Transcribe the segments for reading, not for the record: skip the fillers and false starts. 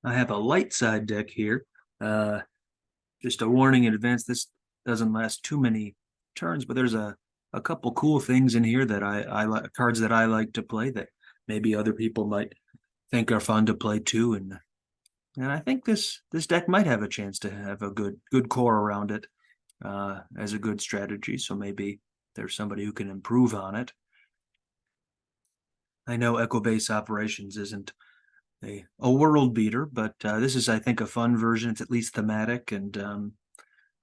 I have a light side deck here. Just a warning in advance, this doesn't last too many turns, but there's a couple cool things in here that I like, cards that I like to play that maybe other people might think are fun to play too. And I think this deck might have a chance to have a good core around it as a good strategy. So maybe there's somebody who can improve on it. I know Echo Base Operations isn't a world beater, but this is, I think, a fun version. It's at least thematic, and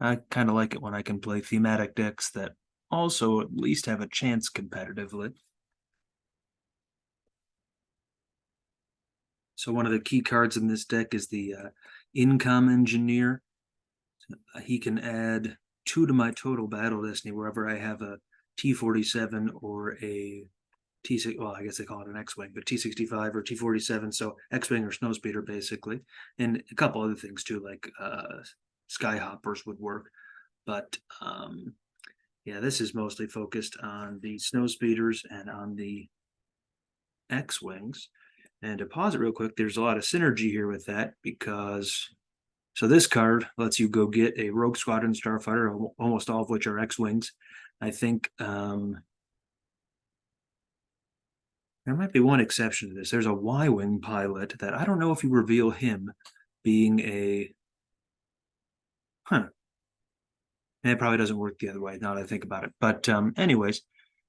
I kind of like it when I can play thematic decks that also at least have a chance competitively. So one of the key cards in this deck is the Incom Engineer. He can add 2 to my total battle destiny wherever I have a T-47 or a T6, well, I guess they call it an X-Wing, but T-65 or T-47, so X-Wing or Snowspeeder, basically. And a couple other things, too, like Skyhoppers would work. But, yeah, this is mostly focused on the Snowspeeders and on the X-Wings. And to pause it real quick, there's a lot of synergy here with that because... So this card lets you go get a Rogue Squadron Starfighter, almost all of which are X-Wings. I think... there might be one exception to this. There's a Y-Wing pilot that I don't know if you reveal him being a... And it probably doesn't work the other way now that I think about it. But anyways,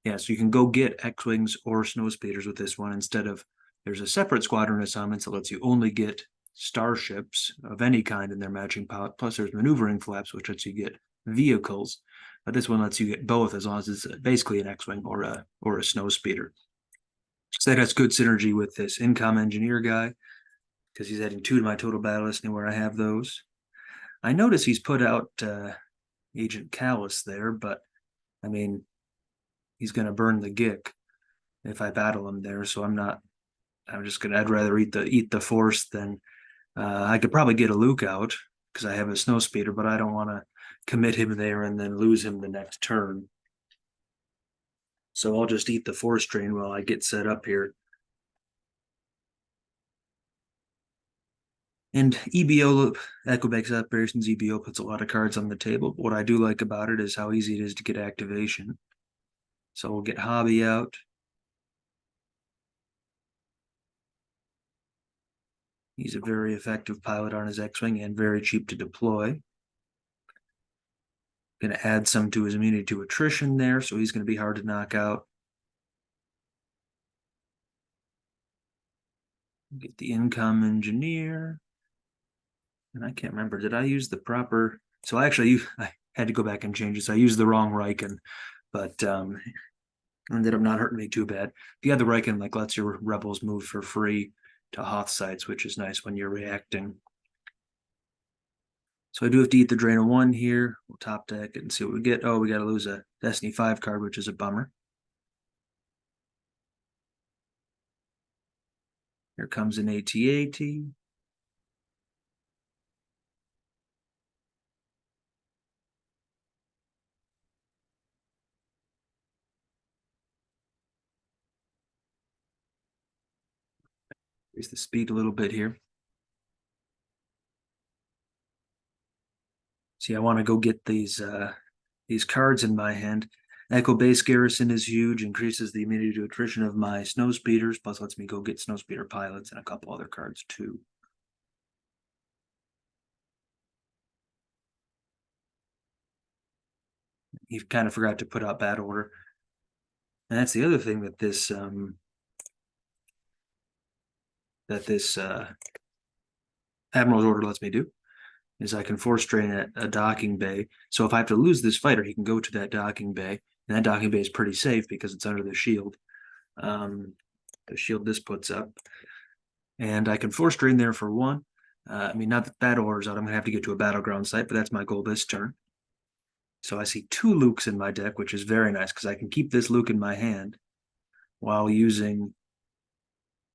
yeah, so you can go get X-Wings or Snowspeeders with this one instead of... There's a separate squadron assignment that lets you only get starships of any kind in their matching pilot. Plus there's maneuvering flaps, which lets you get vehicles. But this one lets you get both as long as it's basically an X-Wing or a Snowspeeder. So that has good synergy with this Incom Engineer guy because he's adding 2 to my total battle destiny where I have those. I notice he's put out Agent Callus there, but I mean, he's going to burn the Gick if I battle him there. So I'd rather eat the Force than I could probably get a Luke out because I have a Snowspeeder, but I don't want to commit him there and then lose him the next turn. So I'll just eat the Force drain while I get set up here. And EBO, Echo Base Operations EBO, puts a lot of cards on the table. But what I do like about it is how easy it is to get activation. So we'll get Hobby out. He's a very effective pilot on his X-Wing and very cheap to deploy. Going to add some to his immunity to attrition there, so he's going to be hard to knock out. Get the Incom Engineer. And I can't remember, did I use the proper... So actually, I had to go back and change it. So I used the wrong Riken, but ended up not hurting me too bad. The other Riken like lets your rebels move for free to Hoth sites, which is nice when you're reacting. So I do have to eat the drain of 1 here. We'll top deck it and see what we get. Oh, we got to lose a Destiny 5 card, which is a bummer. Here comes an AT-AT. Increase the speed a little bit here. See, I want to go get these cards in my hand. Echo Base Garrison is huge, increases the immunity to attrition of my Snowspeeders, plus lets me go get Snowspeeder pilots and a couple other cards too. He kind of forgot to put out Battle Order. And that's the other thing that this Admiral's Order lets me do, is I can force drain at a docking bay. So if I have to lose this fighter, he can go to that docking bay, and that docking bay is pretty safe because it's under the shield. The shield this puts up. And I can force drain there for 1. I mean, not that Battle Order's out, I'm going to have to get to a battleground site, but that's my goal this turn. So I see 2 Lukes in my deck, which is very nice because I can keep this Luke in my hand while using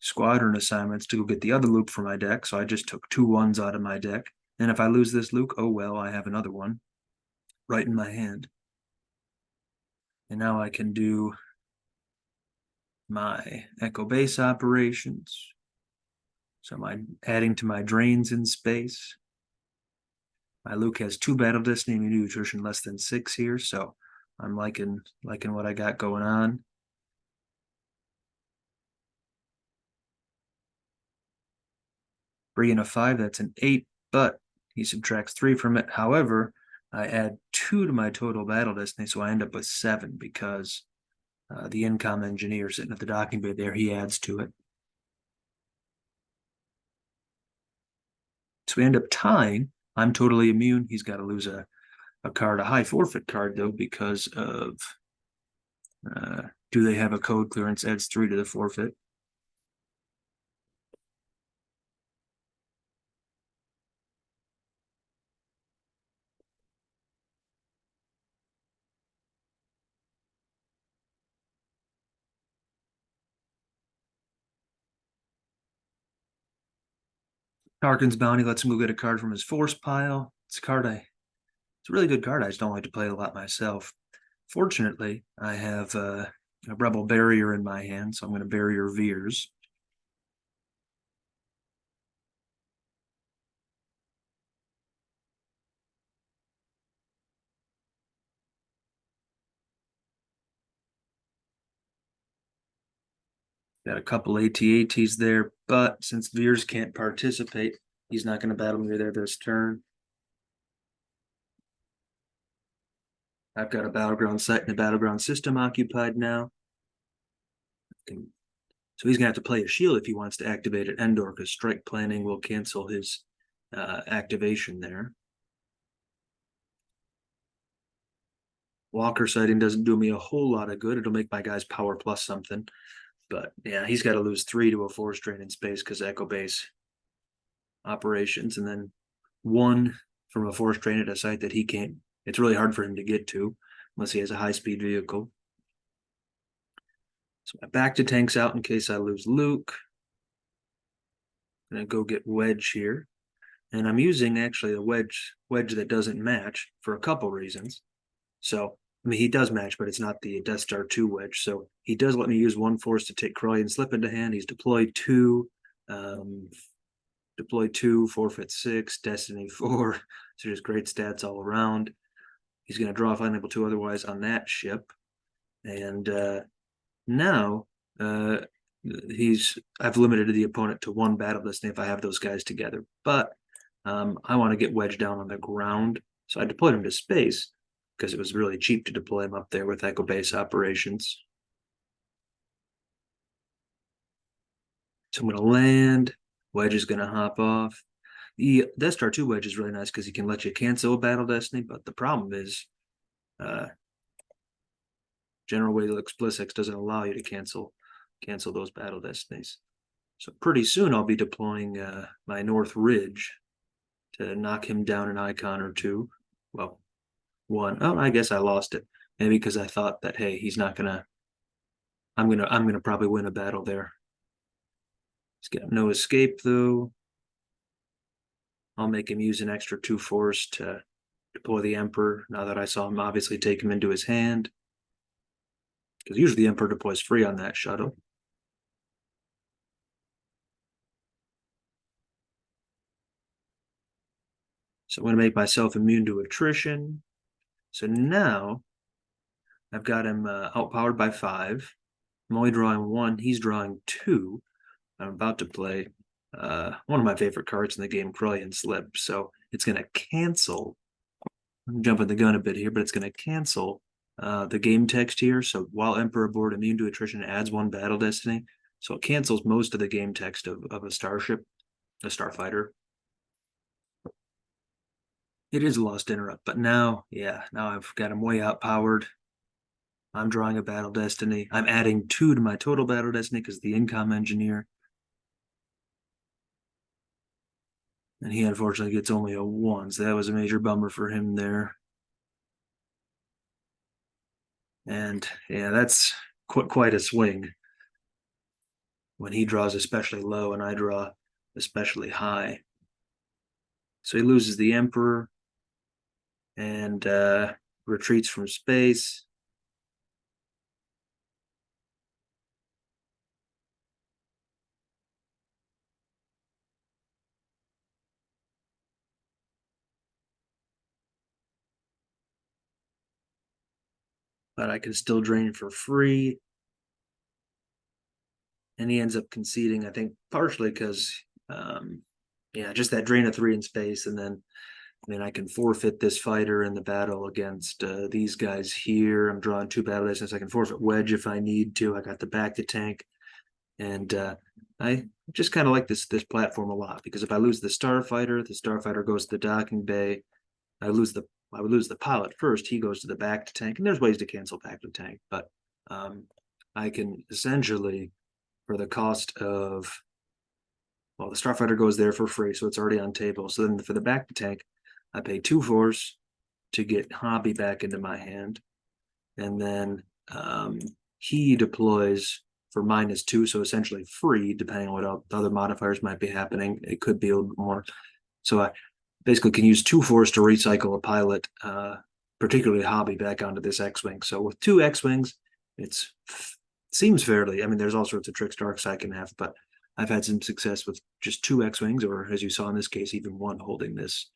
squadron assignments to go get the other Luke for my deck. So I just took 2 1s out of my deck. And if I lose this Luke, oh well, I have another one right in my hand. And now I can do my echo base operations. So I'm adding to my drains in space. My Luke has 2 battle destiny and nutrition less than 6 here, so I'm liking what I got going on. Three and a 5, that's an 8, but he subtracts 3 from it. However, I add 2 to my total battle destiny, so I end up with 7 because the Incom engineer sitting at the docking bay there, he adds to it. So we end up tying. I'm totally immune. He's got to lose a card, a high forfeit card, though, because of do they have a code clearance? Adds 3 to the forfeit. Tarkin's Bounty lets him go get a card from his force pile. It's a really good card. I just don't like to play it a lot myself. Fortunately, I have a Rebel Barrier in my hand, so I'm going to Barrier Veers. Got a couple AT-ATs there, but since Veers can't participate, he's not going to battle me there this turn. I've got a battleground site and a battleground system occupied now. So he's going to have to play a shield if he wants to activate at Endor, because strike planning will cancel his activation there. Walker sighting doesn't do me a whole lot of good. It'll make my guys power plus something. But yeah, he's got to lose 3 to a force drain in space because Echo Base operations, and then 1 from a force drain at a site that he can't. It's really hard for him to get to unless he has a high-speed vehicle. So my back to tanks out in case I lose Luke. I'm gonna go get Wedge here, and I'm using actually a wedge that doesn't match for a couple reasons. So I mean, he does match, but it's not the Death Star 2 wedge. So he does let me use 1 force to take Corellian Slip into hand. He's deployed 2, forfeit 6, Destiny 4. So just great stats all around. He's going to draw if unable to otherwise on that ship. And now I've limited the opponent to 1 battle destiny if I have those guys together. But I want to get Wedge down on the ground. So I deployed him to space because it was really cheap to deploy him up there with Echo Base operations. So I'm going to land. Wedge is going to hop off. The Death Star 2 Wedge is really nice because he can let you cancel a battle destiny, but the problem is General Wheel Explicix doesn't allow you to cancel those battle destinies. So pretty soon I'll be deploying my North Ridge to knock him down an icon or 2. Well, 1. Oh, I guess I lost it. Maybe because I thought that, hey, he's not gonna. I'm gonna probably win a battle there. He's got no escape though. I'll make him use an extra 2 force to deploy the Emperor. Now that I saw him obviously take him into his hand, because usually the Emperor deploys free on that shuttle. So I'm going to make myself immune to attrition. So now I've got him outpowered by 5. I'm only drawing 1. He's drawing 2. I'm about to play one of my favorite cards in the game, Corellian Slip. So it's going to cancel. I'm jumping the gun a bit here, but it's going to cancel the game text here. So while Emperor aboard, immune to attrition, adds 1 battle destiny. So it cancels most of the game text of a starship, a starfighter. It is a lost interrupt, but now I've got him way outpowered. I'm drawing a battle destiny. I'm adding 2 to my total battle destiny because the Incom engineer. And he unfortunately gets only a 1, so that was a major bummer for him there. And yeah, that's quite a swing when he draws especially low and I draw especially high. So he loses the Emperor and retreats from space. but I can still drain for free. And he ends up conceding, I think, partially because, yeah, just that drain of 3 in space, and then I mean, I can forfeit this fighter in the battle against these guys here. I'm drawing 2 battle dice. I can forfeit wedge if I need to. I got the back to tank, and I just kind of like this platform a lot, because if I lose the starfighter goes to the docking bay. I would lose the pilot first. He goes to the back to tank, and there's ways to cancel back to tank, but I can essentially, for the cost of, well, the starfighter goes there for free, so it's already on table. So then for the back to tank, I pay 2 force to get hobby back into my hand, and then he deploys for -2, so essentially free, depending on what other modifiers might be happening. It could be a little bit more. So I basically can use 2 force to recycle a pilot, particularly hobby, back onto this X-wing. So with 2 X-wings, it seems fairly. I mean, there's all sorts of tricks dark side can have, but I've had some success with just 2 X-wings, or as you saw in this case, even 1, holding this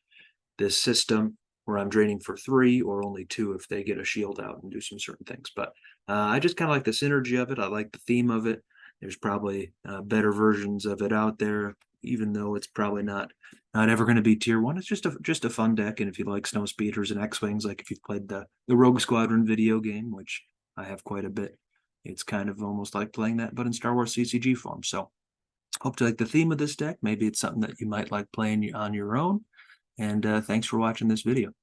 system, where I'm draining for 3 or only 2 if they get a shield out and do some certain things. But I just kind of like the synergy of it. I like the theme of it. There's probably better versions of it out there, even though it's probably not ever going to be tier 1. It's just a fun deck, and if you like snow speeders and X-wings, like if you've played the Rogue Squadron video game, which I have quite a bit, it's kind of almost like playing that, but in Star Wars CCG form. So hope to like the theme of this deck. Maybe it's something that you might like playing on your own. And thanks for watching this video.